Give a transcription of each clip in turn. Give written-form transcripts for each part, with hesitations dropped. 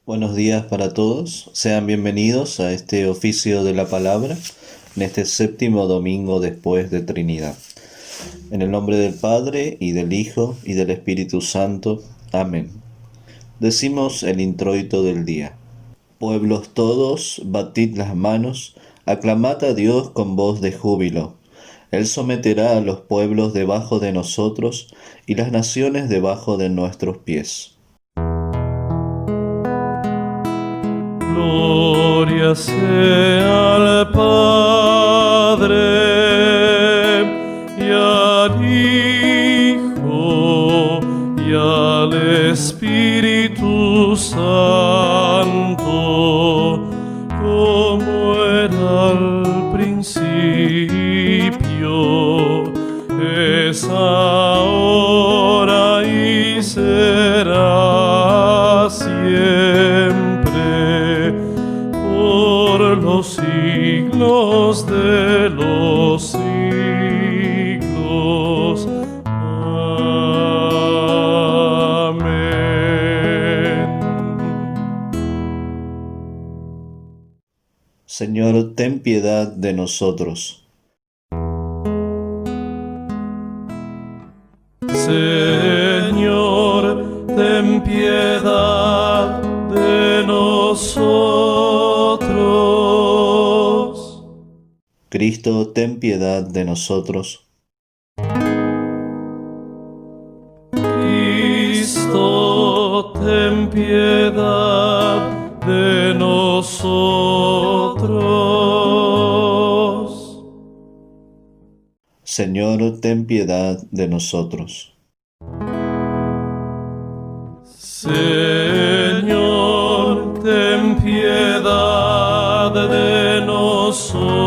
Buenos días para todos, sean bienvenidos a este oficio de la palabra, en este séptimo domingo después de Trinidad. En el nombre del Padre, y del Hijo, y del Espíritu Santo. Amén. Decimos el introito del día. Pueblos todos, batid las manos, aclamad a Dios con voz de júbilo. Él someterá a los pueblos debajo de nosotros, y las naciones debajo de nuestros pies. Gloria sea al Padre y al Hijo y al Espíritu Santo, como era al principio, es ahora y será siempre, por los siglos de los siglos. Amén. Señor, ten piedad de nosotros. Señor, ten piedad de nosotros. Cristo, ten piedad de nosotros. Cristo, ten piedad de nosotros. Señor, ten piedad de nosotros. Señor, ten piedad de nosotros.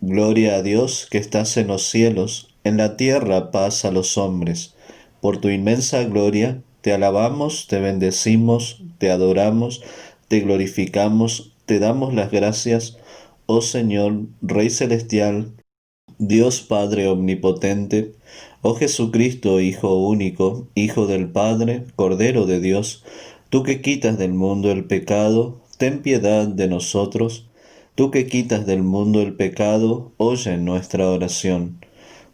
Gloria a Dios que estás en los cielos, en la tierra paz a los hombres. Por tu inmensa gloria, te alabamos, te bendecimos, te adoramos, te glorificamos, te damos las gracias, oh Señor, Rey Celestial, Dios Padre Omnipotente, oh Jesucristo, Hijo único, Hijo del Padre, Cordero de Dios, tú que quitas del mundo el pecado, ten piedad de nosotros. Tú que quitas del mundo el pecado, oye nuestra oración.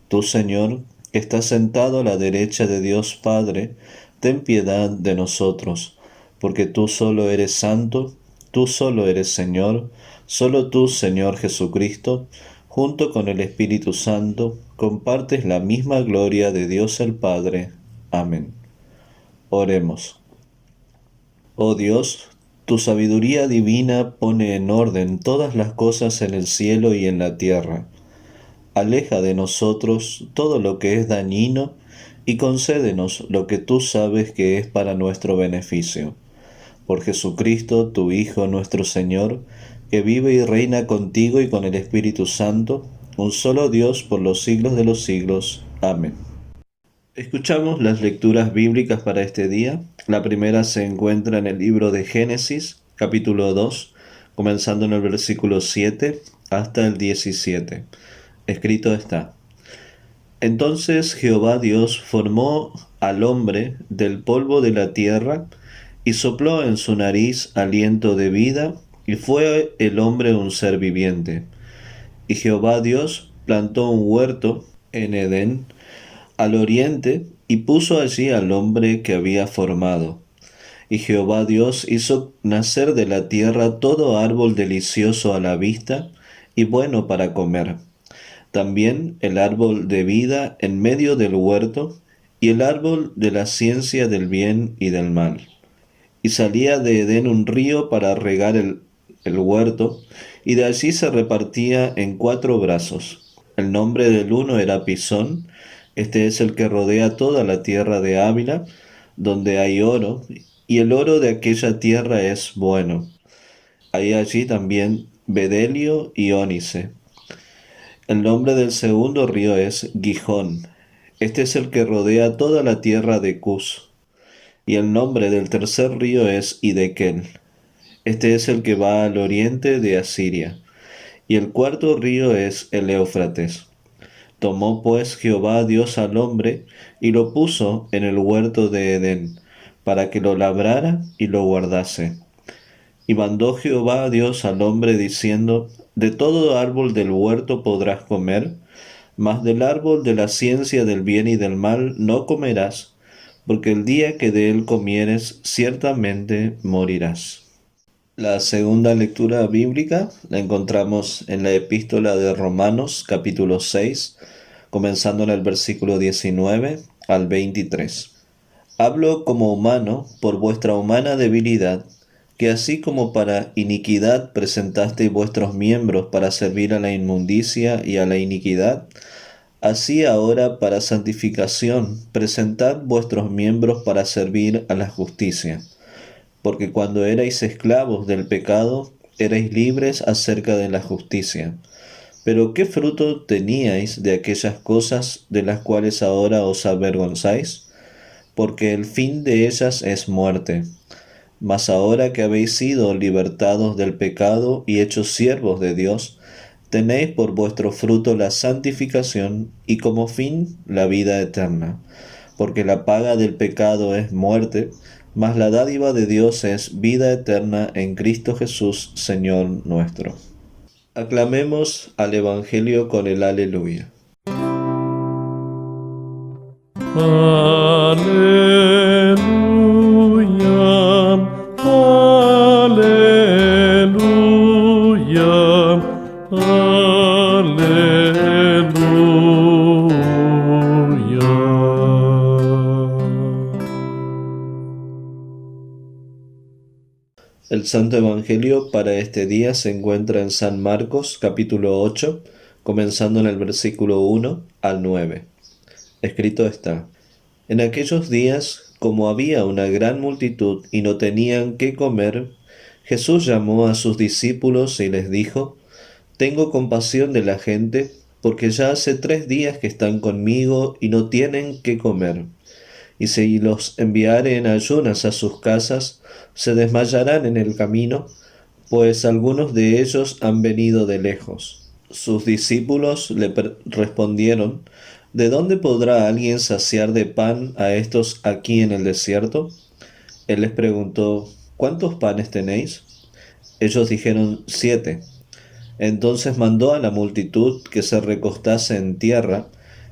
Tú, Señor, que estás sentado a la derecha de Dios Padre, ten piedad de nosotros, porque tú solo eres santo, tú solo eres Señor, solo tú, Señor Jesucristo, junto con el Espíritu Santo, compartes la misma gloria de Dios el Padre. Amén. Oremos. Oh Dios, tu sabiduría divina pone en orden todas las cosas en el cielo y en la tierra. Aleja de nosotros todo lo que es dañino y concédenos lo que tú sabes que es para nuestro beneficio. Por Jesucristo, tu Hijo, nuestro Señor, que vive y reina contigo y con el Espíritu Santo, un solo Dios por los siglos de los siglos. Amén. Escuchamos las lecturas bíblicas para este día. La primera se encuentra en el libro de Génesis, capítulo 2, comenzando en el versículo 7 hasta el 17. Escrito está: Entonces Jehová Dios formó al hombre del polvo de la tierra y sopló en su nariz aliento de vida, y fue el hombre un ser viviente. Y Jehová Dios plantó un huerto en Edén, al oriente, y puso allí al hombre que había formado. Y Jehová Dios hizo nacer de la tierra todo árbol delicioso a la vista y bueno para comer. También el árbol de vida en medio del huerto, y el árbol de la ciencia del bien y del mal. Y salía de Edén un río para regar el huerto, y de allí se repartía en 4 brazos. El nombre del uno era Pisón. Este es el que rodea toda la tierra de Ávila, donde hay oro, y el oro de aquella tierra es bueno. Hay allí también bedelio y ónice. El nombre del segundo río es Gihón. Este es el que rodea toda la tierra de Cus. Y el nombre del tercer río es Hidekel. Este es el que va al oriente de Asiria. Y el cuarto río es el Éufrates. Tomó pues Jehová Dios al hombre y lo puso en el huerto de Edén, para que lo labrara y lo guardase. Y mandó Jehová Dios al hombre diciendo, de todo árbol del huerto podrás comer, mas del árbol de la ciencia del bien y del mal no comerás, porque el día que de él comieres ciertamente morirás. La segunda lectura bíblica la encontramos en la epístola de Romanos capítulo 6, comenzando en el versículo 19 al 23. Hablo como humano por vuestra humana debilidad, que así como para iniquidad presentasteis vuestros miembros para servir a la inmundicia y a la iniquidad, así ahora para santificación presentad vuestros miembros para servir a la justicia. Porque cuando erais esclavos del pecado, erais libres acerca de la justicia. Pero ¿qué fruto teníais de aquellas cosas de las cuales ahora os avergonzáis? Porque el fin de ellas es muerte. Mas ahora que habéis sido libertados del pecado y hechos siervos de Dios, tenéis por vuestro fruto la santificación y como fin la vida eterna. Porque la paga del pecado es muerte, mas la dádiva de Dios es vida eterna en Cristo Jesús, Señor nuestro. Aclamemos al Evangelio con el Aleluya. Aleluya, aleluya, aleluya. El Santo Evangelio para este día se encuentra en San Marcos capítulo 8, comenzando en el versículo 1 al 9. Escrito está: En aquellos días, como había una gran multitud y no tenían qué comer, Jesús llamó a sus discípulos y les dijo: Tengo compasión de la gente, porque ya hace 3 días que están conmigo y no tienen qué comer. Y si los enviare en ayunas a sus casas, se desmayarán en el camino, pues algunos de ellos han venido de lejos. Sus discípulos le respondieron: ¿De dónde podrá alguien saciar de pan a estos aquí en el desierto? Él les preguntó: ¿Cuántos panes tenéis? Ellos dijeron: 7. Entonces mandó a la multitud que se recostase en tierra,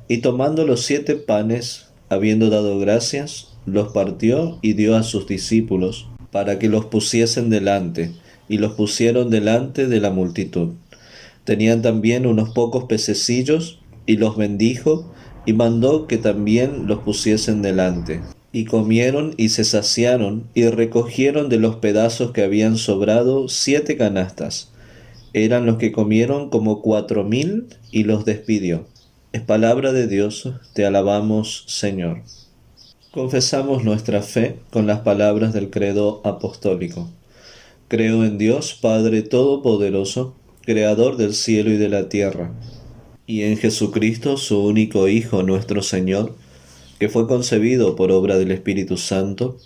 y tomando los 7 panes, habiendo dado gracias, los partió y dio a sus discípulos, para que los pusiesen delante, y los pusieron delante de la multitud. Tenían también unos pocos pececillos, y los bendijo, y mandó que también los pusiesen delante. Y comieron y se saciaron, y recogieron de los pedazos que habían sobrado 7 canastas. Eran los que comieron como 4.000, y los despidió. Es palabra de Dios, te alabamos, Señor. Confesamos nuestra fe con las palabras del credo apostólico. Creo en Dios, Padre Todopoderoso, Creador del cielo y de la tierra, y en Jesucristo, su único Hijo, nuestro Señor, que fue concebido por obra del Espíritu Santo,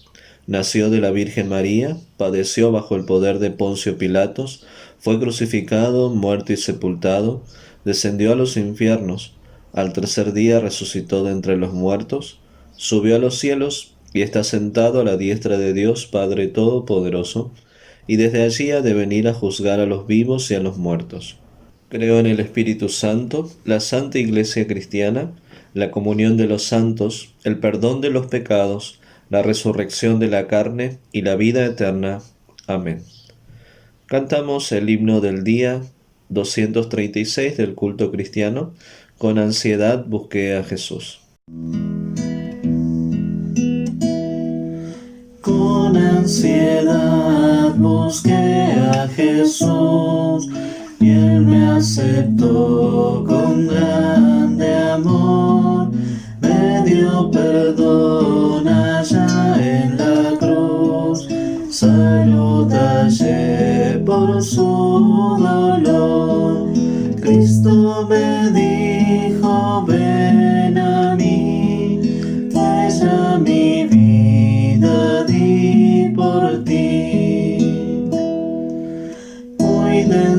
nació de la Virgen María, padeció bajo el poder de Poncio Pilatos, fue crucificado, muerto y sepultado, descendió a los infiernos, al tercer día resucitó de entre los muertos, subió a los cielos y está sentado a la diestra de Dios Padre Todopoderoso, y desde allí ha de venir a juzgar a los vivos y a los muertos. Creo en el Espíritu Santo, la Santa Iglesia Cristiana, la comunión de los santos, el perdón de los pecados, la resurrección de la carne y la vida eterna. Amén. Cantamos el himno del día 236 del culto cristiano. Con ansiedad busqué a Jesús. Con ansiedad busqué a Jesús, y Él me aceptó con grande amor, me dio perdón allá en la cruz, salud hallé por su dolor. Cristo me dijo: ven a mí, pues ya mi vida di por ti. Muy de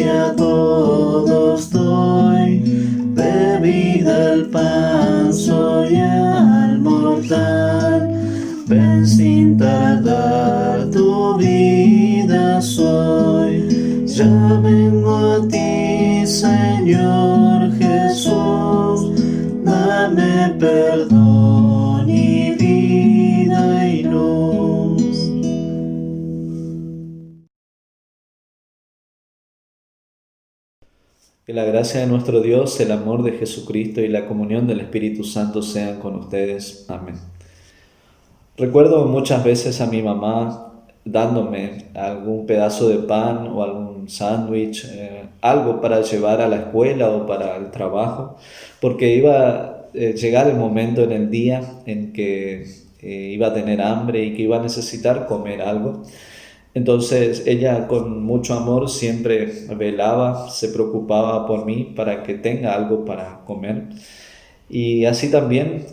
a todos doy, bebida el pan soy al mortal, ven sin tardar, tu vida soy, ya vengo a ti, Señor Jesús, dame perdón y vida y luz. Que la gracia de nuestro Dios, el amor de Jesucristo y la comunión del Espíritu Santo sean con ustedes. Amén. Recuerdo muchas veces a mi mamá dándome algún pedazo de pan o algún sándwich, algo para llevar a la escuela o para el trabajo, porque iba a llegar el momento en el día en que iba a tener hambre y que iba a necesitar comer algo. Entonces ella con mucho amor siempre velaba, se preocupaba por mí para que tenga algo para comer. Y así también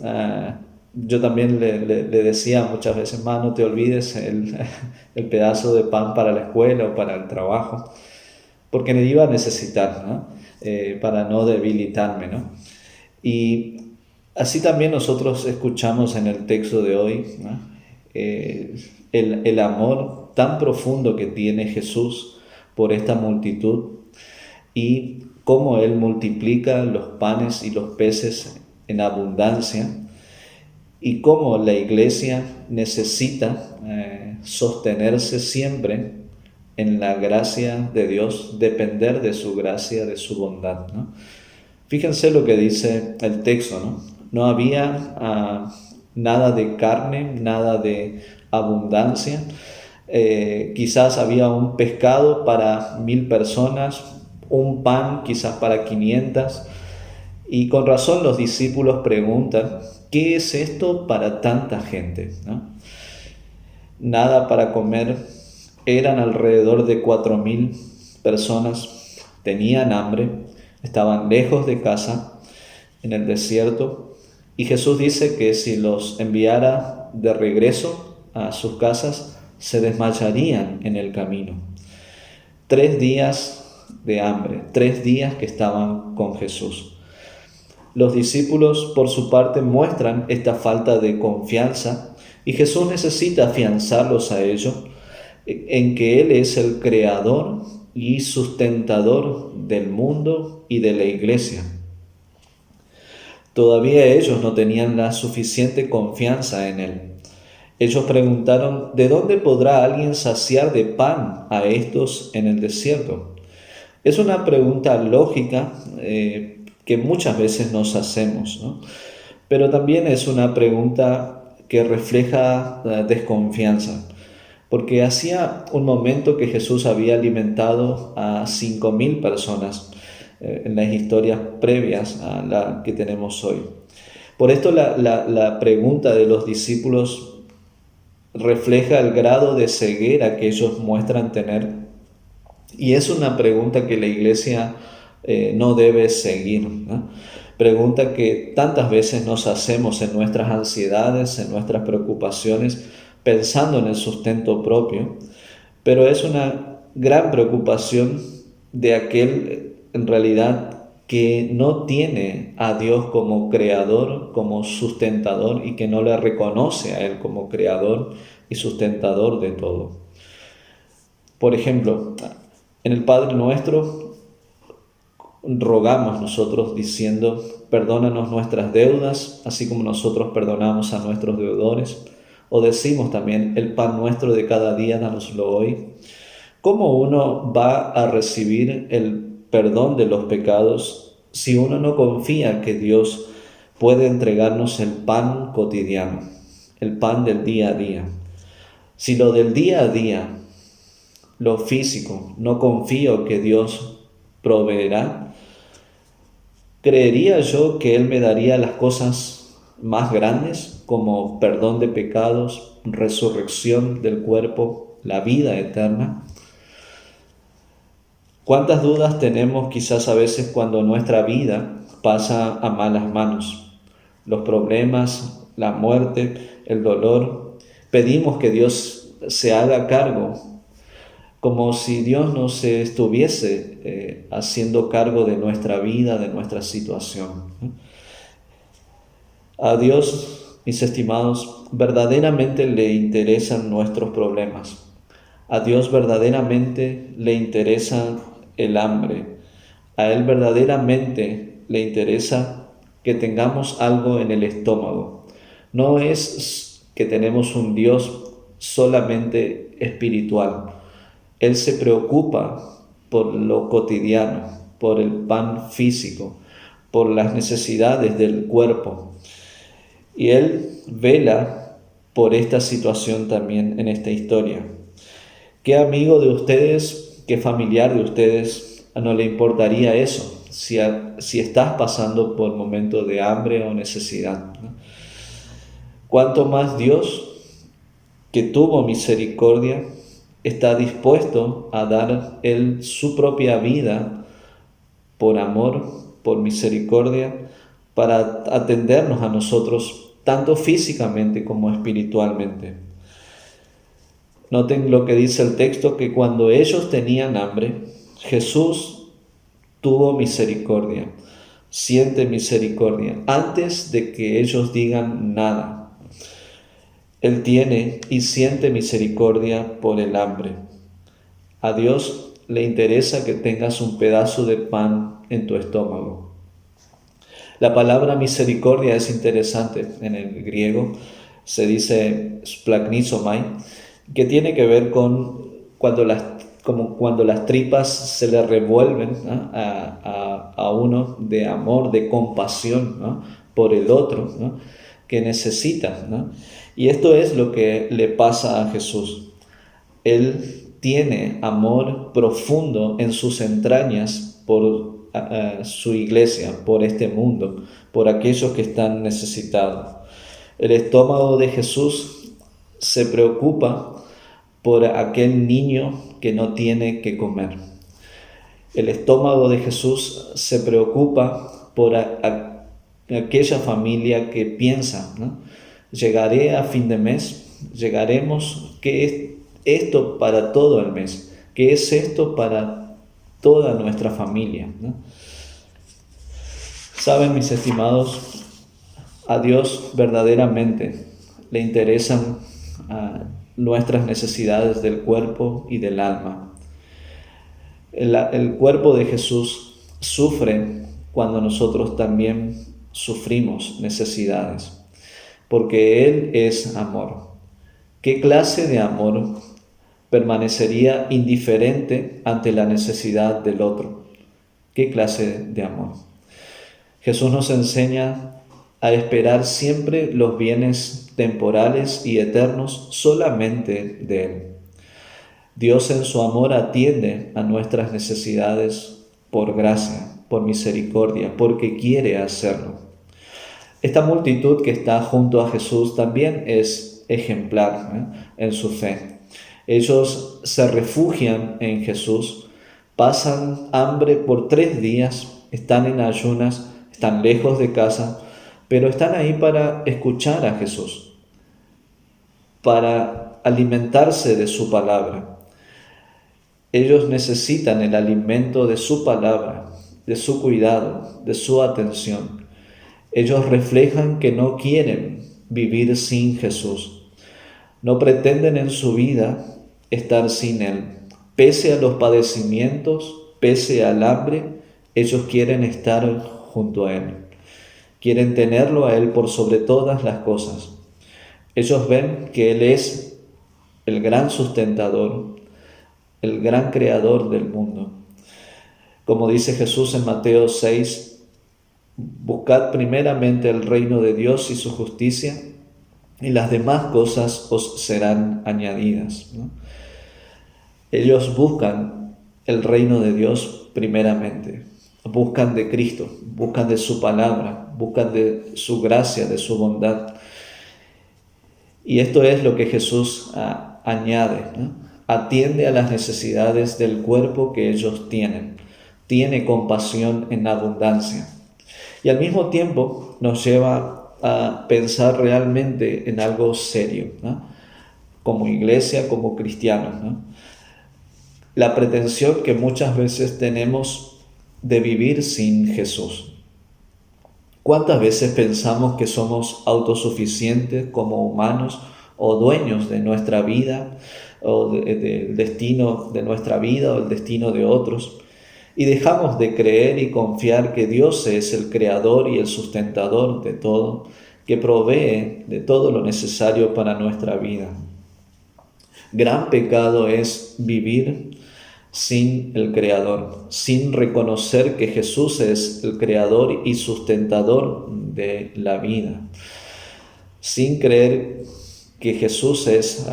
yo también le decía muchas veces: "Ma, no te olvides el pedazo de pan para la escuela o para el trabajo", porque me iba a necesitar, ¿no? Para no debilitarme, ¿no? Y así también nosotros escuchamos en el texto de hoy, ¿no? El amor tan profundo que tiene Jesús por esta multitud y cómo Él multiplica los panes y los peces en abundancia, y cómo la iglesia necesita sostenerse siempre en la gracia de Dios, depender de su gracia, de su bondad, ¿no? Fíjense lo que dice el texto, ¿no? No había nada de carne, nada de abundancia. Quizás había un pescado para 1000 personas, un pan quizás para 500. Y con razón los discípulos preguntan: ¿qué es esto para tanta gente?, ¿no? Nada para comer. Eran alrededor de 4000 personas, tenían hambre, estaban lejos de casa, en el desierto, y Jesús dice que si los enviara de regreso a sus casas, se desmayarían en el camino. 3 días de hambre, 3 días que estaban con Jesús. Los discípulos, por su parte, muestran esta falta de confianza y Jesús necesita afianzarlos a ello, en que Él es el creador y sustentador del mundo y de la iglesia. Todavía ellos no tenían la suficiente confianza en Él. Ellos preguntaron: ¿de dónde podrá alguien saciar de pan a estos en el desierto? Es una pregunta lógica que muchas veces nos hacemos, ¿no? Pero también es una pregunta que refleja desconfianza, porque hacía un momento que Jesús había alimentado a 5000 personas en las historias previas a la que tenemos hoy. Por esto la pregunta de los discípulos refleja el grado de ceguera que ellos muestran tener, y es una pregunta que la iglesia no debe seguir, ¿no? Pregunta que tantas veces nos hacemos en nuestras ansiedades, en nuestras preocupaciones, pensando en el sustento propio, pero es una gran preocupación de aquel, en realidad, que no tiene a Dios como creador, como sustentador, y que no le reconoce a Él como creador y sustentador de todo. Por ejemplo, en el Padre Nuestro rogamos nosotros diciendo: perdónanos nuestras deudas, así como nosotros perdonamos a nuestros deudores. O decimos también: el pan nuestro de cada día, dánoslo hoy. ¿Cómo uno va a recibir el perdón de los pecados si uno no confía que Dios puede entregarnos el pan cotidiano, el pan del día a día? Si lo del día a día, lo físico, no confío que Dios proveerá, creería yo que Él me daría las cosas más grandes, como perdón de pecados, resurrección del cuerpo, la vida eterna. ¿Cuántas dudas tenemos quizás a veces cuando nuestra vida pasa a malas manos? Los problemas, la muerte, el dolor. Pedimos que Dios se haga cargo, como si Dios no se estuviese haciendo cargo de nuestra vida, de nuestra situación. A Dios, mis estimados, verdaderamente le interesan nuestros problemas. A Dios verdaderamente le interesa el hambre. A Él verdaderamente le interesa que tengamos algo en el estómago. No es que tenemos un Dios solamente espiritual. Él se preocupa por lo cotidiano, por el pan físico, por las necesidades del cuerpo. Y Él vela por esta situación también en esta historia. ¿Qué amigo de ustedes, qué familiar de ustedes no le importaría eso? Si estás pasando por momentos de hambre o necesidad, ¿no? Cuanto más Dios, que tuvo misericordia, está dispuesto a dar Él su propia vida por amor, por misericordia, para atendernos a nosotros, tanto físicamente como espiritualmente. Noten lo que dice el texto, que cuando ellos tenían hambre, Jesús tuvo misericordia, siente misericordia, antes de que ellos digan nada. Él tiene y siente misericordia por el hambre. A Dios le interesa que tengas un pedazo de pan en tu estómago. La palabra misericordia es interesante. En el griego se dice splagnisomai, que tiene que ver con cuando las tripas se le revuelven, ¿no?, a uno de amor, de compasión, ¿no?, por el otro, ¿no?, que necesita, ¿no? Y esto es lo que le pasa a Jesús. Él tiene amor profundo en sus entrañas por su iglesia, por este mundo, por aquellos que están necesitados. El estómago de Jesús se preocupa por aquel niño que no tiene que comer. El estómago de Jesús se preocupa por aquella familia que piensa, ¿no?, llegaré a fin de mes, llegaremos, ¿qué es esto para todo el mes? ¿Qué es esto para toda nuestra familia, ¿no? Saben, mis estimados, a Dios verdaderamente le interesan nuestras necesidades del cuerpo y del alma. El cuerpo de Jesús sufre cuando nosotros también sufrimos necesidades, porque Él es amor. ¿Qué clase de amor permanecería indiferente ante la necesidad del otro? ¿Qué clase de amor? Jesús nos enseña a esperar siempre los bienes temporales y eternos solamente de Él. Dios en su amor atiende a nuestras necesidades por gracia, por misericordia, porque quiere hacerlo. Esta multitud que está junto a Jesús también es ejemplar en su fe. Ellos se refugian en Jesús, pasan hambre por 3 días, están en ayunas, están lejos de casa, pero están ahí para escuchar a Jesús, para alimentarse de su palabra. Ellos necesitan el alimento de su palabra, de su cuidado, de su atención. Ellos reflejan que no quieren vivir sin Jesús. No pretenden en su vida estar sin Él. Pese a los padecimientos, pese al hambre, ellos quieren estar junto a Él. Quieren tenerlo a Él por sobre todas las cosas. Ellos ven que Él es el gran sustentador, el gran creador del mundo. Como dice Jesús en Mateo 6, buscad primeramente el reino de Dios y su justicia, y las demás cosas os serán añadidas, ¿no? Ellos buscan el reino de Dios primeramente, buscan de Cristo, buscan de su palabra, buscan de su gracia, de su bondad. Y esto es lo que Jesús añade, ¿no? Atiende a las necesidades del cuerpo que ellos tienen. Tiene compasión en abundancia. Y al mismo tiempo nos lleva a pensar realmente en algo serio, ¿no?, como iglesia, como cristianos, ¿no? la pretensión que muchas veces tenemos de vivir sin Jesús. ¿Cuántas veces pensamos que somos autosuficientes como humanos o dueños de nuestra vida o del destino de nuestra vida o el destino de otros? Y dejamos de creer y confiar que Dios es el creador y el sustentador de todo, que provee de todo lo necesario para nuestra vida. Gran pecado es vivir sin el Creador, sin reconocer que Jesús es el Creador y sustentador de la vida, sin creer que Jesús es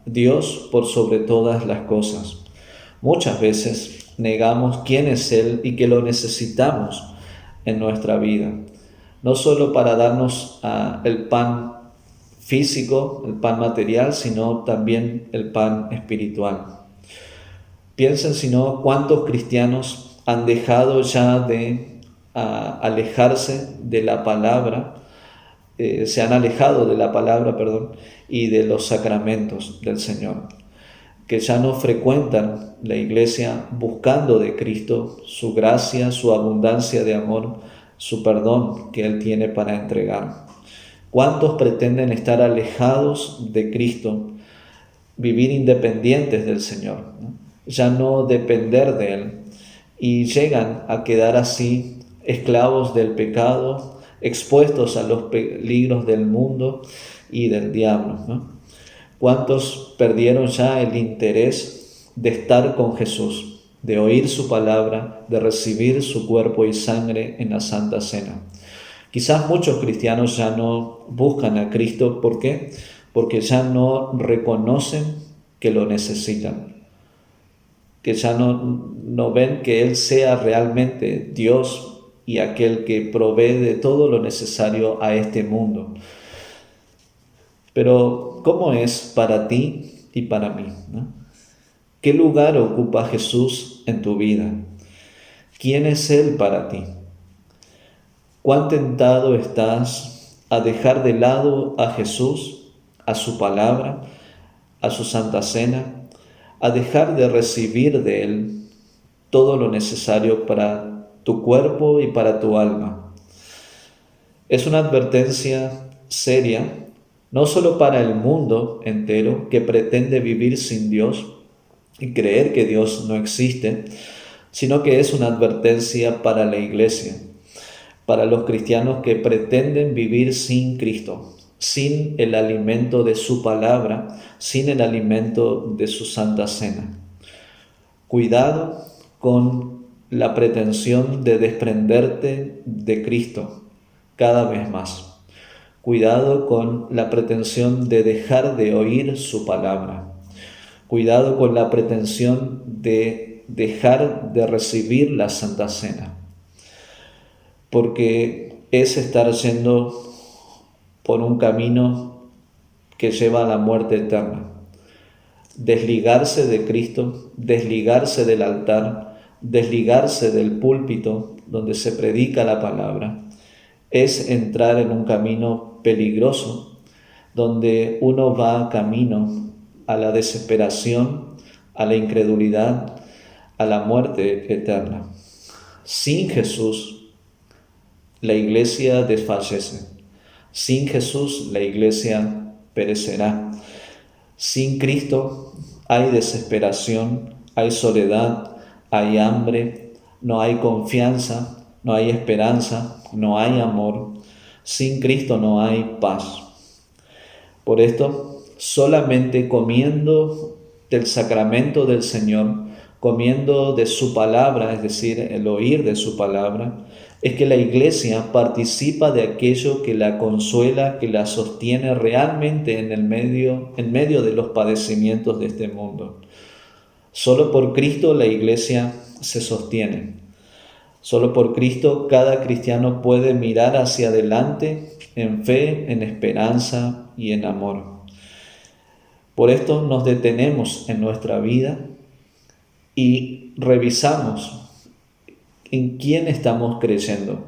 Dios por sobre todas las cosas. Muchas veces negamos quién es Él y que lo necesitamos en nuestra vida, no solo para darnos el pan físico, el pan material, sino también el pan espiritual. Piensen, si no, cuántos cristianos han dejado ya de alejarse de la palabra, se han alejado de la palabra, y de los sacramentos del Señor, que ya no frecuentan la iglesia buscando de Cristo su gracia, su abundancia de amor, su perdón que Él tiene para entregar. ¿Cuántos pretenden estar alejados de Cristo, vivir independientes del Señor, ¿no? Ya no depender de Él, y llegan a quedar así esclavos del pecado, expuestos a los peligros del mundo y del diablo, ¿no? ¿Cuántos perdieron ya el interés de estar con Jesús, de oír su palabra, de recibir su cuerpo y sangre en la Santa Cena? Quizás muchos cristianos ya no buscan a Cristo. ¿Por qué? Porque ya no reconocen que lo necesitan, que ya no ven que Él sea realmente Dios y aquel que provee de todo lo necesario a este mundo. Pero, ¿cómo es para ti y para mí, ¿no? ¿Qué lugar ocupa Jesús en tu vida? ¿Quién es Él para ti? ¿Cuán tentado estás a dejar de lado a Jesús, a su palabra, a su Santa Cena, a dejar de recibir de Él todo lo necesario para tu cuerpo y para tu alma? Es una advertencia seria, no solo para el mundo entero que pretende vivir sin Dios y creer que Dios no existe, sino que es una advertencia para la iglesia, para los cristianos que pretenden vivir sin Cristo, sin el alimento de su palabra, sin el alimento de su Santa Cena. Cuidado con la pretensión de desprenderte de Cristo cada vez más. Cuidado con la pretensión de dejar de oír su palabra. Cuidado con la pretensión de dejar de recibir la Santa Cena, porque es estar yendo por un camino que lleva a la muerte eterna. Desligarse de Cristo, desligarse del altar, desligarse del púlpito donde se predica la palabra, es entrar en un camino peligroso, donde uno va camino a la desesperación, a la incredulidad, a la muerte eterna. Sin Jesús, la iglesia desfallece. Sin Jesús, la iglesia perecerá. Sin Cristo hay desesperación, hay soledad, hay hambre, no hay confianza, no hay esperanza, no hay amor. Sin Cristo no hay paz. Por esto, solamente comiendo del sacramento del Señor, comiendo de su palabra, es decir, el oír de su palabra, es que la iglesia participa de aquello que la consuela, que la sostiene realmente en medio de los padecimientos de este mundo. Solo por Cristo la iglesia se sostiene. Solo por Cristo cada cristiano puede mirar hacia adelante en fe, en esperanza y en amor. Por esto nos detenemos en nuestra vida y revisamos en quién estamos creyendo,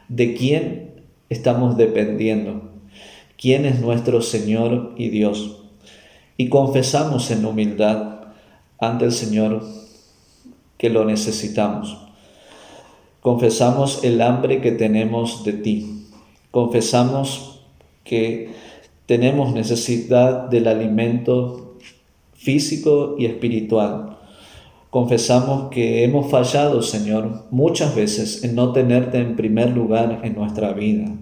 de quién estamos dependiendo, quién es nuestro Señor y Dios. Y confesamos en humildad ante el Señor que lo necesitamos. Confesamos el hambre que tenemos de ti. Confesamos que tenemos necesidad del alimento físico y espiritual. Confesamos que hemos fallado, Señor, muchas veces en no tenerte en primer lugar en nuestra vida.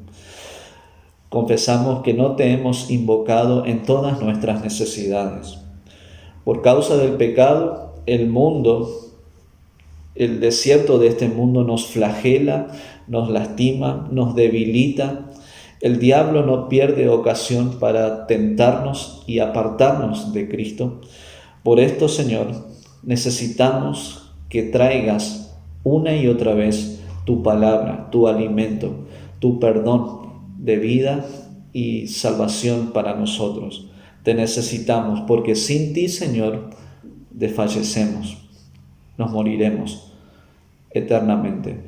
Confesamos que no te hemos invocado en todas nuestras necesidades. Por causa del pecado, el desierto de este mundo nos flagela, nos lastima, nos debilita. El diablo no pierde ocasión para tentarnos y apartarnos de Cristo. Por esto, Señor, necesitamos que traigas una y otra vez tu palabra, tu alimento, tu perdón de vida y salvación para nosotros. Te necesitamos porque sin ti, Señor, desfallecemos, nos moriremos eternamente.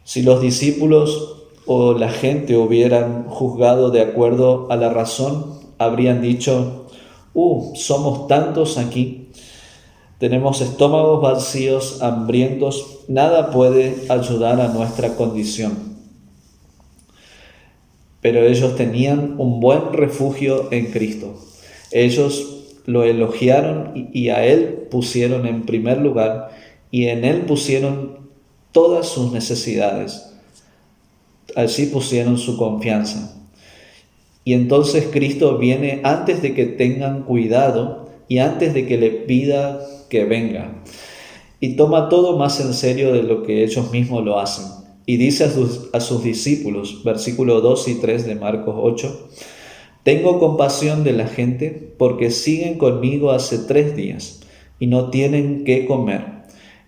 Si los discípulos o la gente hubieran juzgado de acuerdo a la razón, habrían dicho: somos tantos aquí, tenemos estómagos vacíos, hambrientos, nada puede ayudar a nuestra condición. Pero ellos tenían un buen refugio en Cristo. Ellos lo elogiaron y a Él pusieron en primer lugar, y en Él pusieron todas sus necesidades. Así pusieron su confianza. Y entonces Cristo viene antes de que tengan cuidado y antes de que le pida que venga. Y toma todo más en serio de lo que ellos mismos lo hacen. Y dice a sus discípulos, versículos 2 y 3 de Marcos 8, tengo compasión de la gente porque siguen conmigo hace 3 días y no tienen qué comer.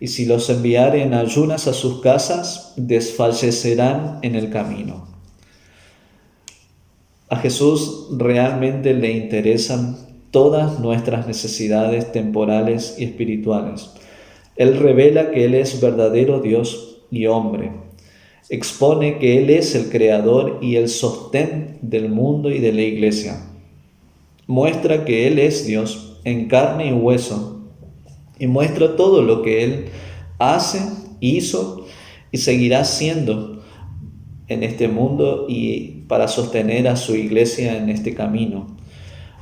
Y si los enviare en ayunas a sus casas, desfallecerán en el camino. A Jesús realmente le interesan todas nuestras necesidades temporales y espirituales. Él revela que Él es verdadero Dios y hombre. Expone que Él es el creador y el sostén del mundo y de la iglesia. Muestra que Él es Dios en carne y hueso y muestra todo lo que Él hace, hizo y seguirá siendo en este mundo y para sostener a su iglesia en este camino.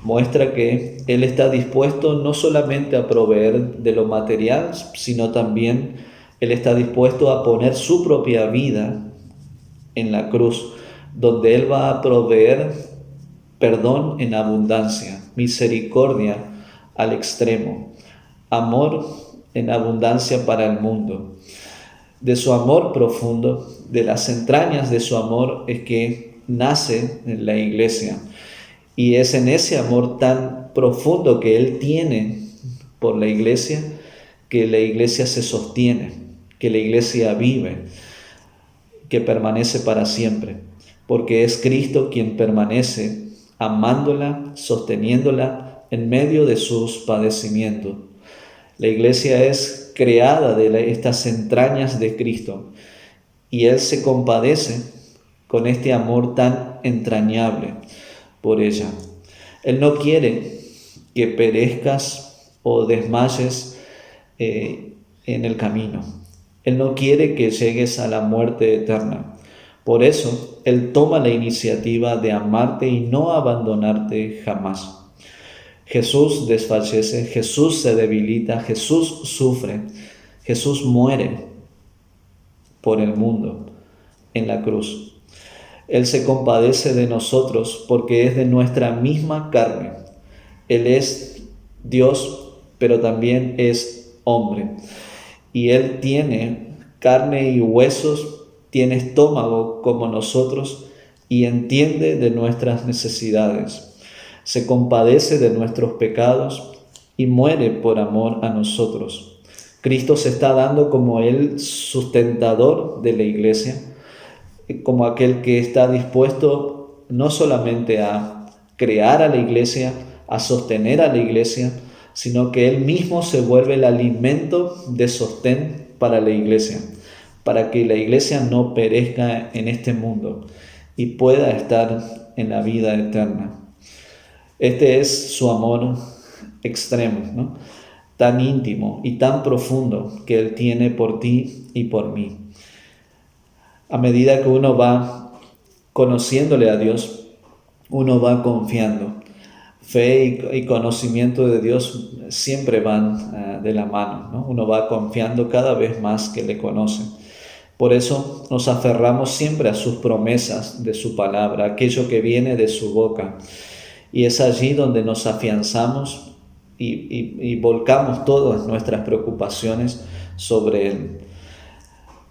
Muestra que Él está dispuesto no solamente a proveer de lo material, sino también Él está dispuesto a poner su propia vida en la cruz, donde Él va a proveer perdón en abundancia, misericordia al extremo, amor en abundancia para el mundo. De su amor profundo, de las entrañas de su amor es que nace en la iglesia. Y es en ese amor tan profundo que Él tiene por la iglesia que la iglesia se sostiene, que la iglesia vive, que permanece para siempre, porque es Cristo quien permanece amándola, sosteniéndola en medio de sus padecimientos. La iglesia es creada de estas entrañas de Cristo y Él se compadece con este amor tan entrañable por ella. Él no quiere que perezcas o desmayes en el camino. Él no quiere que llegues a la muerte eterna. Por eso, Él toma la iniciativa de amarte y no abandonarte jamás. Jesús desfallece, Jesús se debilita, Jesús sufre, Jesús muere por el mundo en la cruz. Él se compadece de nosotros porque es de nuestra misma carne. Él es Dios, pero también es hombre. Y Él tiene carne y huesos, tiene estómago como nosotros y entiende de nuestras necesidades. Se compadece de nuestros pecados y muere por amor a nosotros. Cristo se está dando como el sustentador de la iglesia, como aquel que está dispuesto no solamente a crear a la iglesia, a sostener a la iglesia, sino que Él mismo se vuelve el alimento de sostén para la iglesia, para que la iglesia no perezca en este mundo y pueda estar en la vida eterna. Este es su amor extremo, ¿no? tan íntimo y tan profundo que Él tiene por ti y por mí. A medida que uno va conociéndole a Dios, uno va confiando. Fe y conocimiento de Dios siempre van de la mano, ¿no? Uno va confiando cada vez más que le conoce. Por eso nos aferramos siempre a sus promesas de su palabra, aquello que viene de su boca. Y es allí donde nos afianzamos y volcamos todas nuestras preocupaciones sobre Él.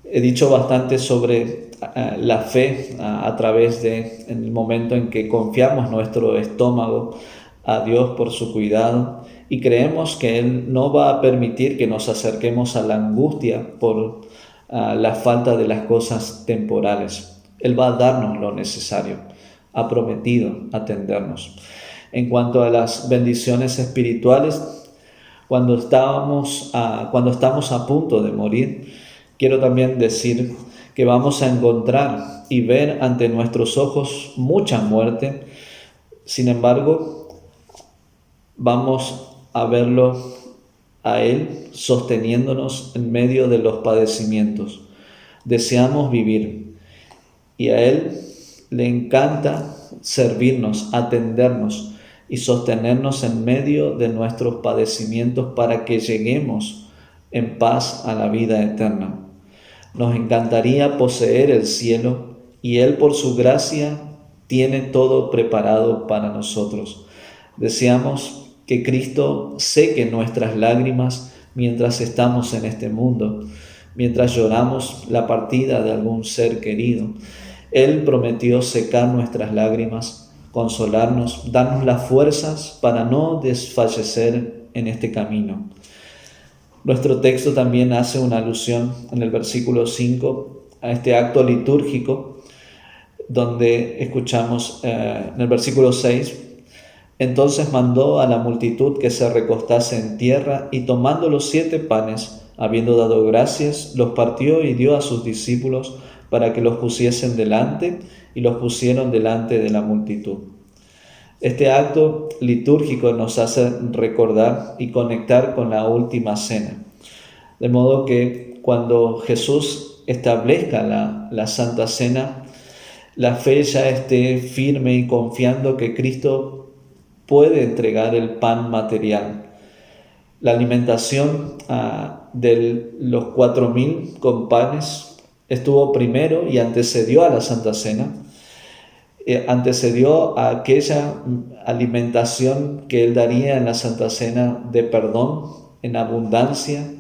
He dicho bastante sobre la fe a través de en el momento en que confiamos nuestro estómago a Dios por su cuidado y creemos que Él no va a permitir que nos acerquemos a la angustia por la falta de las cosas temporales. Él va a darnos lo necesario, ha prometido atendernos. En cuanto a las bendiciones espirituales, cuando estamos a punto de morir, quiero también decir que vamos a encontrar y ver ante nuestros ojos mucha muerte. Sin embargo, vamos a verlo a Él sosteniéndonos en medio de los padecimientos. Deseamos vivir y a Él le encanta servirnos, atendernos y sostenernos en medio de nuestros padecimientos para que lleguemos en paz a la vida eterna. Nos encantaría poseer el cielo y Él por su gracia tiene todo preparado para nosotros. Deseamos que Cristo seque nuestras lágrimas mientras estamos en este mundo, mientras lloramos la partida de algún ser querido. Él prometió secar nuestras lágrimas, consolarnos, darnos las fuerzas para no desfallecer en este camino. Nuestro texto también hace una alusión en el versículo 5 a este acto litúrgico, donde escuchamos en el versículo 6, entonces mandó a la multitud que se recostase en tierra y tomando los 7 panes, habiendo dado gracias, los partió y dio a sus discípulos para que los pusiesen delante y los pusieron delante de la multitud. Este acto litúrgico nos hace recordar y conectar con la última cena. De modo que cuando Jesús establezca la Santa Cena, la fe ya esté firme y confiando que Cristo puede entregar el pan material. La alimentación de los 4,000 con panes estuvo primero y antecedió a la Santa Cena. Antecedió a aquella alimentación que Él daría en la Santa Cena de perdón en abundancia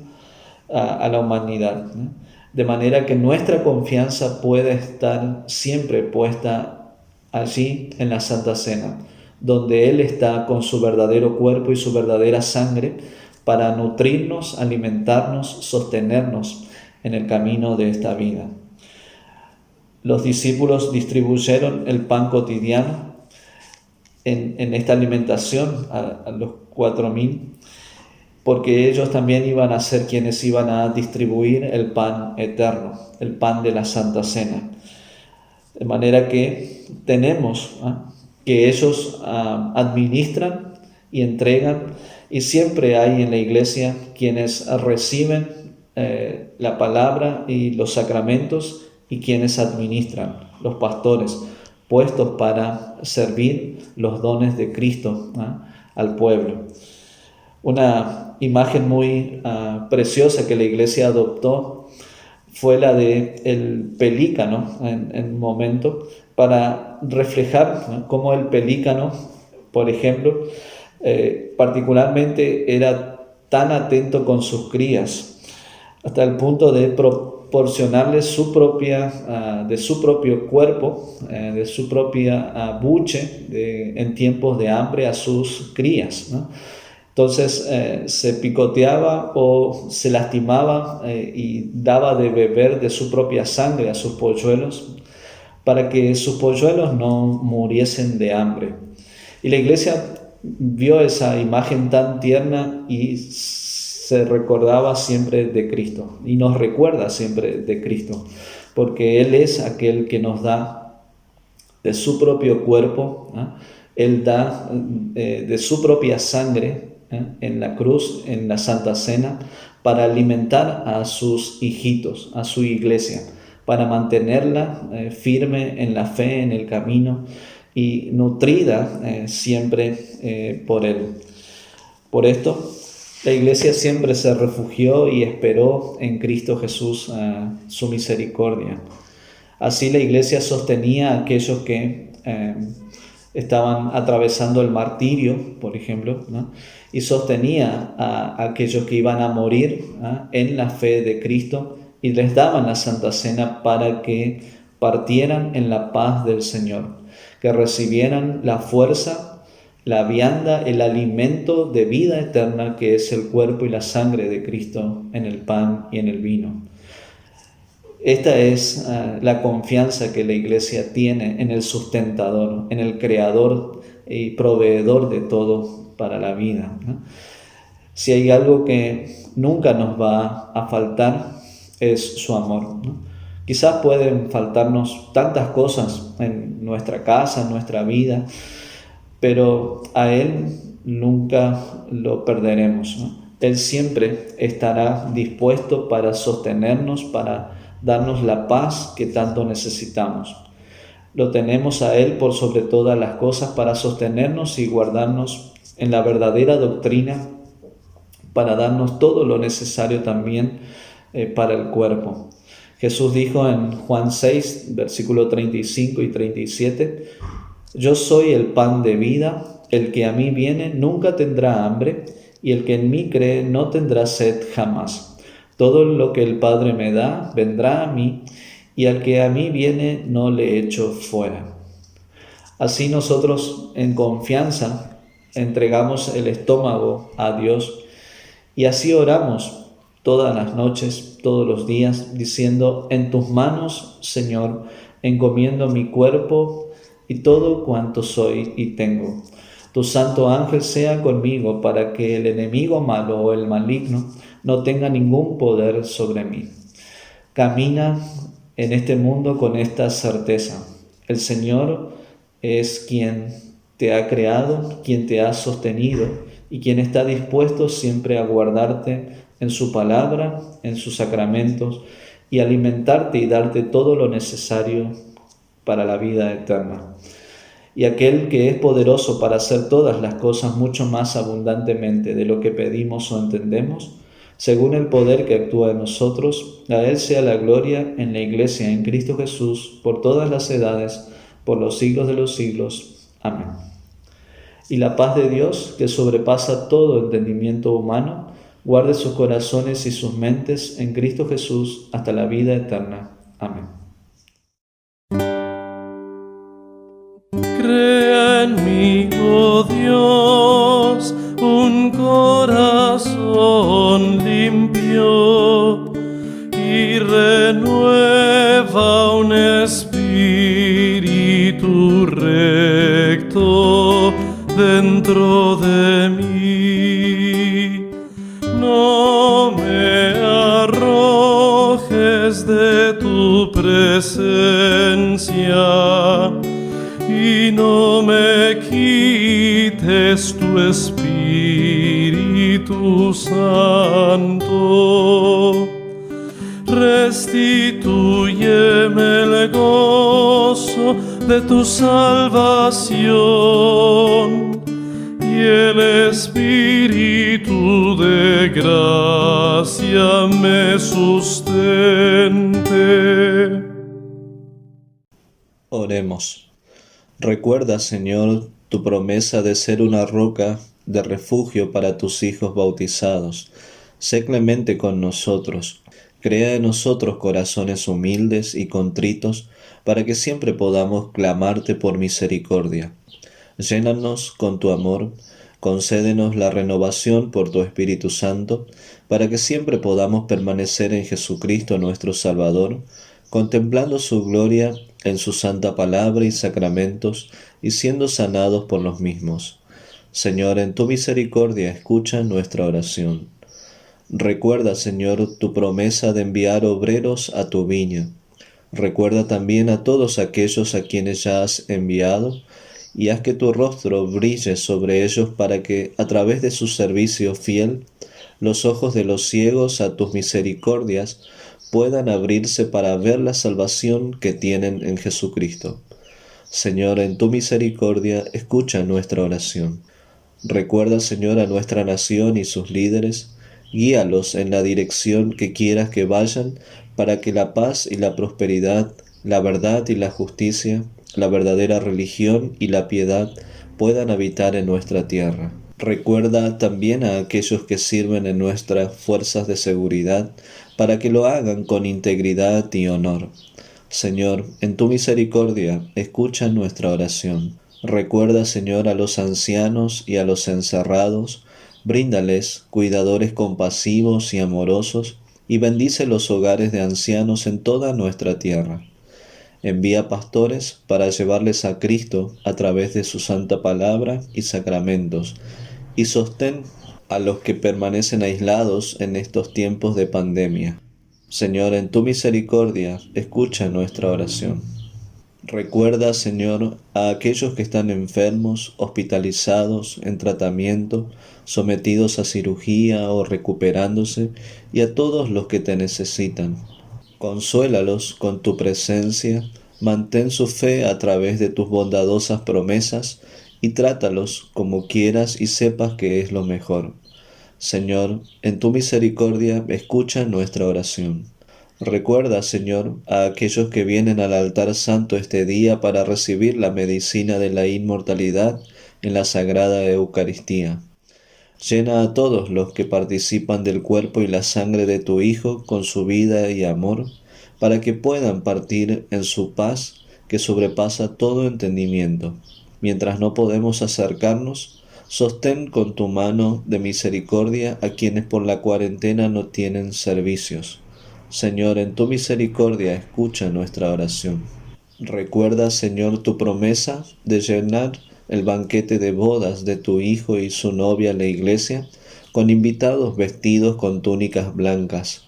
a la humanidad, ¿no? De manera que nuestra confianza puede estar siempre puesta allí en la Santa Cena, donde Él está con su verdadero cuerpo y su verdadera sangre para nutrirnos, alimentarnos, sostenernos en el camino de esta vida. Los discípulos distribuyeron el pan cotidiano en esta alimentación a los 4,000, porque ellos también iban a ser quienes iban a distribuir el pan eterno, el pan de la Santa Cena. De manera que tenemos que ellos administran y entregan, y siempre hay en la iglesia quienes reciben la palabra y los sacramentos y quienes administran, los pastores, puestos para servir los dones de Cristo al pueblo. Una imagen muy preciosa que la iglesia adoptó fue la del pelícano en un momento, para reflejar cómo el pelícano, por ejemplo, particularmente era tan atento con sus crías, hasta el punto de proporcionarles de su propio cuerpo, de su propia buche en tiempos de hambre a sus crías, ¿no? Entonces se picoteaba o se lastimaba y daba de beber de su propia sangre a sus polluelos para que sus polluelos no muriesen de hambre. Y la iglesia vio esa imagen tan tierna y se recordaba siempre de Cristo y nos recuerda siempre de Cristo, porque Él es aquel que nos da de su propio cuerpo, ¿no? Él da de su propia sangre en la cruz, en la Santa Cena, para alimentar a sus hijitos, a su iglesia, para mantenerla firme en la fe, en el camino y nutrida siempre por Él. Por esto, la iglesia siempre se refugió y esperó en Cristo Jesús su misericordia. Así la iglesia sostenía a aquellos que estaban atravesando el martirio, por ejemplo, ¿no? Y sostenía a aquellos que iban a morir en la fe de Cristo y les daban la Santa Cena para que partieran en la paz del Señor, que recibieran la fuerza, la vianda, el alimento de vida eterna que es el cuerpo y la sangre de Cristo en el pan y en el vino. Esta es la confianza que la iglesia tiene en el sustentador, en el creador y proveedor de todo para la vida, ¿no? Si hay algo que nunca nos va a faltar es su amor, ¿no? Quizás pueden faltarnos tantas cosas en nuestra casa, en nuestra vida, pero a Él nunca lo perderemos, ¿no? Él siempre estará dispuesto para sostenernos, para darnos la paz que tanto necesitamos. Lo tenemos a Él por sobre todas las cosas para sostenernos y guardarnos en la verdadera doctrina, para darnos todo lo necesario también para el cuerpo. Jesús dijo en Juan 6, versículo 35 y 37, yo soy el pan de vida, el que a mí viene nunca tendrá hambre, y el que en mí cree no tendrá sed jamás. Todo lo que el Padre me da vendrá a mí, y al que a mí viene no le echo fuera. Así nosotros en confianza entregamos el estómago a Dios y así oramos todas las noches, todos los días, diciendo, en tus manos, Señor, encomiendo mi cuerpo y todo cuanto soy y tengo. Tu santo ángel sea conmigo para que el enemigo malo o el maligno no tenga ningún poder sobre mí. Camina en este mundo con esta certeza. El Señor es quien te ha creado, quien te ha sostenido y quien está dispuesto siempre a guardarte en su palabra, en sus sacramentos y alimentarte y darte todo lo necesario para la vida eterna. Y aquel que es poderoso para hacer todas las cosas mucho más abundantemente de lo que pedimos o entendemos, según el poder que actúa en nosotros, a Él sea la gloria en la Iglesia, en Cristo Jesús, por todas las edades, por los siglos de los siglos. Amén. Y la paz de Dios, que sobrepasa todo entendimiento humano, guarde sus corazones y sus mentes en Cristo Jesús hasta la vida eterna. Amén. Crea en mí, oh Dios, un corazón limpio y renueva un espíritu recto dentro de mí. No me arrojes de tu presencia y no me quites tu Espíritu Santo. Restitúyeme el gozo de tu salvación y el Espíritu de gracia me sustente. Oremos. Recuerda, Señor, tu promesa de ser una roca de refugio para tus hijos bautizados. Sé clemente con nosotros. Crea en nosotros corazones humildes y contritos, para que siempre podamos clamarte por misericordia. Llénanos con tu amor, concédenos la renovación por tu Espíritu Santo, para que siempre podamos permanecer en Jesucristo nuestro Salvador, contemplando su gloria en su santa palabra y sacramentos, y siendo sanados por los mismos. Señor, en tu misericordia escucha nuestra oración. Recuerda, Señor, tu promesa de enviar obreros a tu viña. Recuerda también a todos aquellos a quienes ya has enviado, y haz que tu rostro brille sobre ellos para que, a través de su servicio fiel, los ojos de los ciegos a tus misericordias puedan abrirse para ver la salvación que tienen en Jesucristo. Señor, en tu misericordia, escucha nuestra oración. Recuerda, Señor, a nuestra nación y sus líderes, guíalos en la dirección que quieras que vayan, para que la paz y la prosperidad, la verdad y la justicia, la verdadera religión y la piedad puedan habitar en nuestra tierra. Recuerda también a aquellos que sirven en nuestras fuerzas de seguridad, para que lo hagan con integridad y honor. Señor, en tu misericordia, escucha nuestra oración. Recuerda, Señor, a los ancianos y a los encerrados, bríndales cuidadores compasivos y amorosos, y bendice los hogares de ancianos en toda nuestra tierra. Envía pastores para llevarles a Cristo a través de su santa palabra y sacramentos, y sostén a los que permanecen aislados en estos tiempos de pandemia. Señor, en tu misericordia, escucha nuestra oración. Recuerda, Señor, a aquellos que están enfermos, hospitalizados, en tratamiento, sometidos a cirugía o recuperándose, y a todos los que te necesitan. Consuélalos con tu presencia, mantén su fe a través de tus bondadosas promesas, y trátalos como quieras y sepas que es lo mejor. Señor, en tu misericordia, escucha nuestra oración. Recuerda, Señor, a aquellos que vienen al altar santo este día para recibir la medicina de la inmortalidad en la Sagrada Eucaristía. Llena a todos los que participan del cuerpo y la sangre de tu Hijo con su vida y amor, para que puedan partir en su paz que sobrepasa todo entendimiento. Mientras no podemos acercarnos, sostén con tu mano de misericordia a quienes por la cuarentena no tienen servicios. Señor, en tu misericordia, escucha nuestra oración. Recuerda, Señor, tu promesa de llenar el banquete de bodas de tu Hijo y su novia, la Iglesia, con invitados vestidos con túnicas blancas.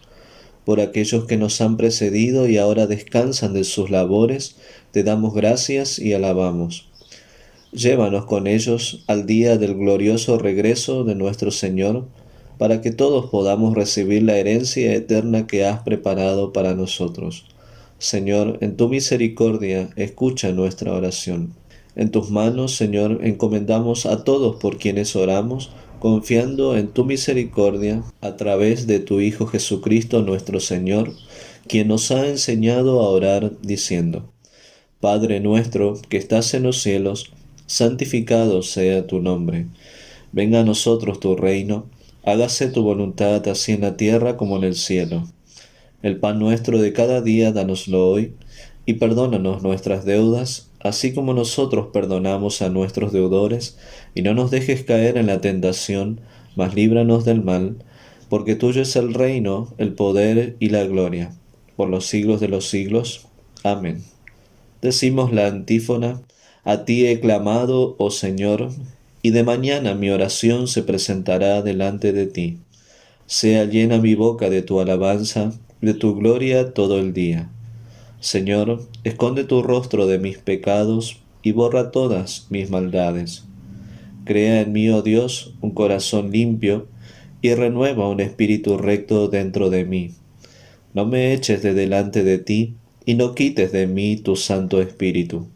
Por aquellos que nos han precedido y ahora descansan de sus labores, te damos gracias y alabamos. Llévanos con ellos al día del glorioso regreso de nuestro Señor, para que todos podamos recibir la herencia eterna que has preparado para nosotros. Señor, en tu misericordia, escucha nuestra oración. En tus manos, Señor, encomendamos a todos por quienes oramos, confiando en tu misericordia a través de tu Hijo Jesucristo nuestro Señor, quien nos ha enseñado a orar diciendo: Padre nuestro que estás en los cielos, santificado sea tu nombre. Venga a nosotros tu reino, hágase tu voluntad así en la tierra como en el cielo. El pan nuestro de cada día dánoslo hoy, y perdónanos nuestras deudas, así como nosotros perdonamos a nuestros deudores, y no nos dejes caer en la tentación, mas líbranos del mal, porque tuyo es el reino, el poder y la gloria, por los siglos de los siglos. Amén. Decimos la antífona: a ti he clamado, oh Señor, y de mañana mi oración se presentará delante de ti. Sea llena mi boca de tu alabanza, de tu gloria todo el día. Señor, esconde tu rostro de mis pecados y borra todas mis maldades. Crea en mí, oh Dios, un corazón limpio y renueva un espíritu recto dentro de mí. No me eches de delante de ti y no quites de mí tu Santo Espíritu.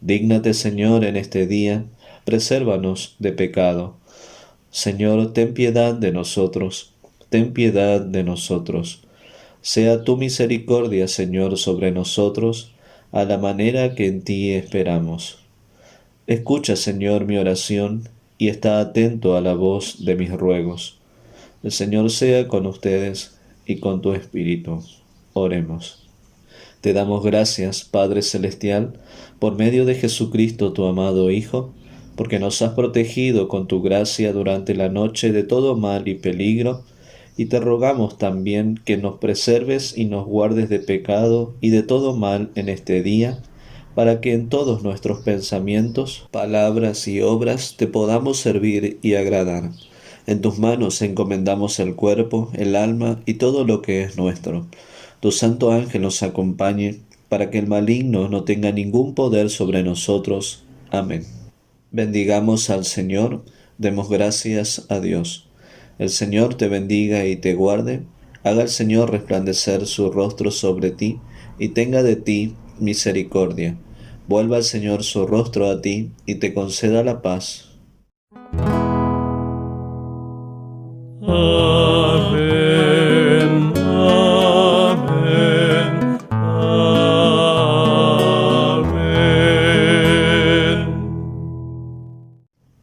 Dígnate, Señor, en este día, presérvanos de pecado. Señor, ten piedad de nosotros, ten piedad de nosotros. Sea tu misericordia, Señor, sobre nosotros, a la manera que en ti esperamos. Escucha, Señor, mi oración, y está atento a la voz de mis ruegos. El Señor sea con ustedes y con tu espíritu. Oremos. Te damos gracias, Padre Celestial, por medio de Jesucristo, tu amado Hijo, porque nos has protegido con tu gracia durante la noche de todo mal y peligro, y te rogamos también que nos preserves y nos guardes de pecado y de todo mal en este día, para que en todos nuestros pensamientos, palabras y obras te podamos servir y agradar. En tus manos encomendamos el cuerpo, el alma y todo lo que es nuestro. Tu santo ángel nos acompañe, para que el maligno no tenga ningún poder sobre nosotros. Amén. Bendigamos al Señor, demos gracias a Dios. El Señor te bendiga y te guarde, haga el Señor resplandecer su rostro sobre ti y tenga de ti misericordia. Vuelva el Señor su rostro a ti y te conceda la paz. Amén, amén, amén.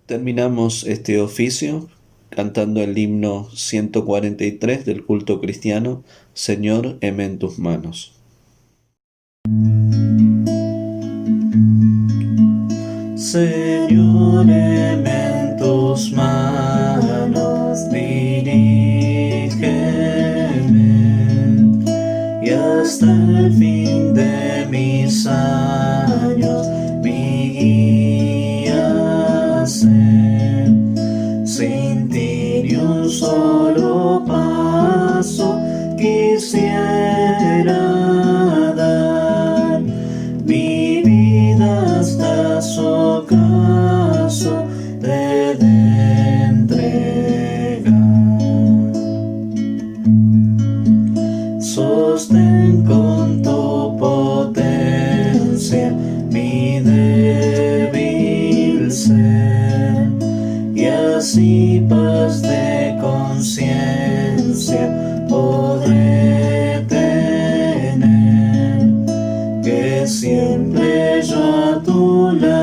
Terminamos este oficio cantando el himno 143 del culto cristiano, Señor, heme en tus manos. Señor, heme en tus manos, dirígeme, y hasta el fin de mis años mi guía sé. Sin ti ni un solo paso quisiera dar, mi vida hasta su ocaso te de entregar. Sostén con tu potencia mi débil ser, y así paz de conciencia podré tener, que siempre yo a tu lado